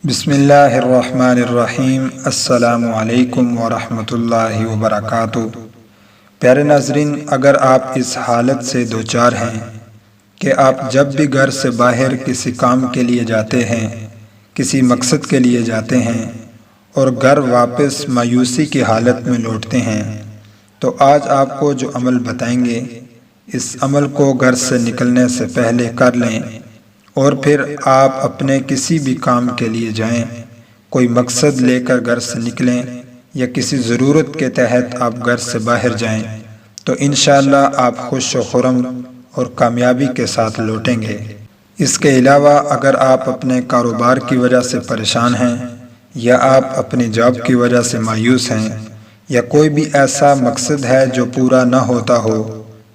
بسم اللہ الرحمن الرحیم۔ السلام علیکم ورحمۃ اللہ وبرکاتہ۔ پیارے ناظرین، اگر آپ اس حالت سے دوچار ہیں کہ آپ جب بھی گھر سے باہر کسی کام کے لیے جاتے ہیں، کسی مقصد کے لیے جاتے ہیں اور گھر واپس مایوسی کی حالت میں لوٹتے ہیں، تو آج آپ کو جو عمل بتائیں گے، اس عمل کو گھر سے نکلنے سے پہلے کر لیں، اور پھر آپ اپنے کسی بھی کام کے لیے جائیں، کوئی مقصد لے کر گھر سے نکلیں یا کسی ضرورت کے تحت آپ گھر سے باہر جائیں، تو انشاءاللہ آپ خوش و خرم اور کامیابی کے ساتھ لوٹیں گے۔ اس کے علاوہ اگر آپ اپنے کاروبار کی وجہ سے پریشان ہیں، یا آپ اپنی جاب کی وجہ سے مایوس ہیں، یا کوئی بھی ایسا مقصد ہے جو پورا نہ ہوتا ہو،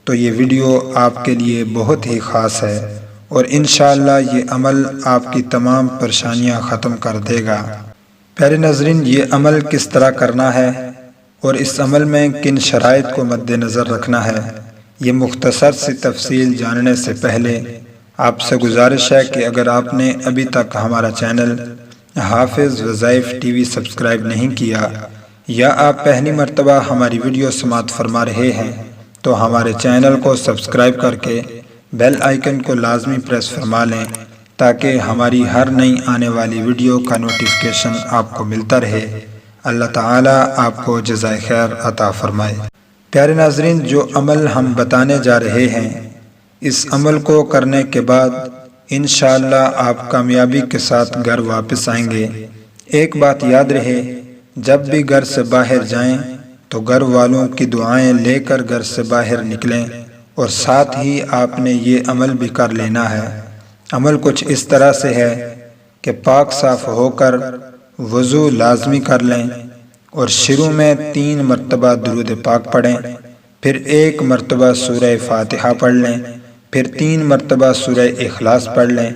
تو یہ ویڈیو آپ کے لیے بہت ہی خاص ہے، اور انشاءاللہ یہ عمل آپ کی تمام پریشانیاں ختم کر دے گا۔ پیارے ناظرین، یہ عمل کس طرح کرنا ہے اور اس عمل میں کن شرائط کو مد نظر رکھنا ہے، یہ مختصر سی تفصیل جاننے سے پہلے آپ سے گزارش ہے کہ اگر آپ نے ابھی تک ہمارا چینل حافظ وظائف ٹی وی سبسکرائب نہیں کیا، یا آپ پہلی مرتبہ ہماری ویڈیو سماعت فرما رہے ہیں، تو ہمارے چینل کو سبسکرائب کر کے بیل آئیکن کو لازمی پریس فرما لیں، تاکہ ہماری ہر نئی آنے والی ویڈیو کا نوٹیفیکیشن آپ کو ملتا رہے۔ اللہ تعالیٰ آپ کو جزائے خیر عطا فرمائے۔ پیارے ناظرین، جو عمل ہم بتانے جا رہے ہیں، اس عمل کو کرنے کے بعد انشاءاللہ آپ کامیابی کے ساتھ گھر واپس آئیں گے۔ ایک بات یاد رہے، جب بھی گھر سے باہر جائیں تو گھر والوں کی دعائیں لے کر گھر سے باہر نکلیں، اور ساتھ ہی آپ نے یہ عمل بھی کر لینا ہے۔ عمل کچھ اس طرح سے ہے کہ پاک صاف ہو کر وضو لازمی کر لیں، اور شروع میں 3 مرتبہ درود پاک پڑھیں، پھر 1 مرتبہ سورہ فاتحہ پڑھ لیں، پھر 3 مرتبہ سورہ اخلاص پڑھ لیں،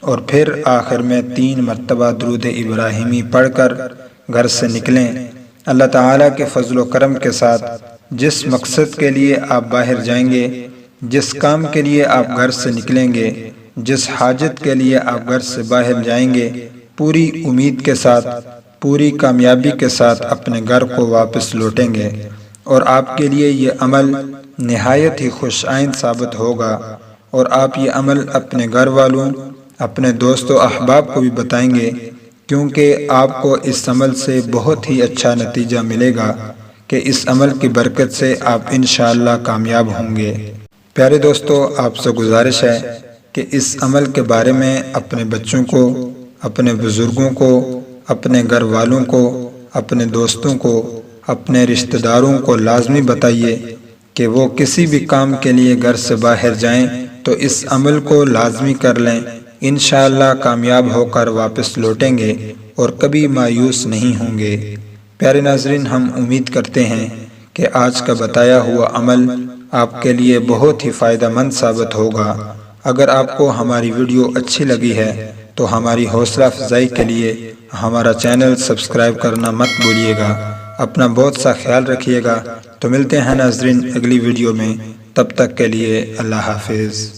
اور پھر آخر میں 3 مرتبہ درود ابراہیمی پڑھ کر گھر سے نکلیں۔ اللہ تعالیٰ کے فضل و کرم کے ساتھ جس مقصد کے لیے آپ باہر جائیں گے، جس کام کے لیے آپ گھر سے نکلیں گے، جس حاجت کے لیے آپ گھر سے باہر جائیں گے، پوری امید کے ساتھ، پوری کامیابی کے ساتھ اپنے گھر کو واپس لوٹیں گے، اور آپ کے لیے یہ عمل نہایت ہی خوش آئند ثابت ہوگا، اور آپ یہ عمل اپنے گھر والوں، اپنے دوست و احباب کو بھی بتائیں گے، کیونکہ آپ کو اس عمل سے بہت ہی اچھا نتیجہ ملے گا کہ اس عمل کی برکت سے آپ انشاءاللہ کامیاب ہوں گے۔ پیارے دوستو، آپ سے گزارش ہے کہ اس عمل کے بارے میں اپنے بچوں کو، اپنے بزرگوں کو، اپنے گھر والوں کو، اپنے دوستوں کو، اپنے رشتہ داروں کو لازمی بتائیے کہ وہ کسی بھی کام کے لیے گھر سے باہر جائیں تو اس عمل کو لازمی کر لیں، انشاءاللہ کامیاب ہو کر واپس لوٹیں گے اور کبھی مایوس نہیں ہوں گے۔ پیارے ناظرین، ہم امید کرتے ہیں کہ آج کا بتایا ہوا عمل آپ کے لیے بہت ہی فائدہ مند ثابت ہوگا۔ اگر آپ کو ہماری ویڈیو اچھی لگی ہے تو ہماری حوصلہ افزائی کے لیے ہمارا چینل سبسکرائب کرنا مت بھولیے گا۔ اپنا بہت سا خیال رکھیے گا۔ تو ملتے ہیں ناظرین اگلی ویڈیو میں، تب تک کے لیے اللہ حافظ۔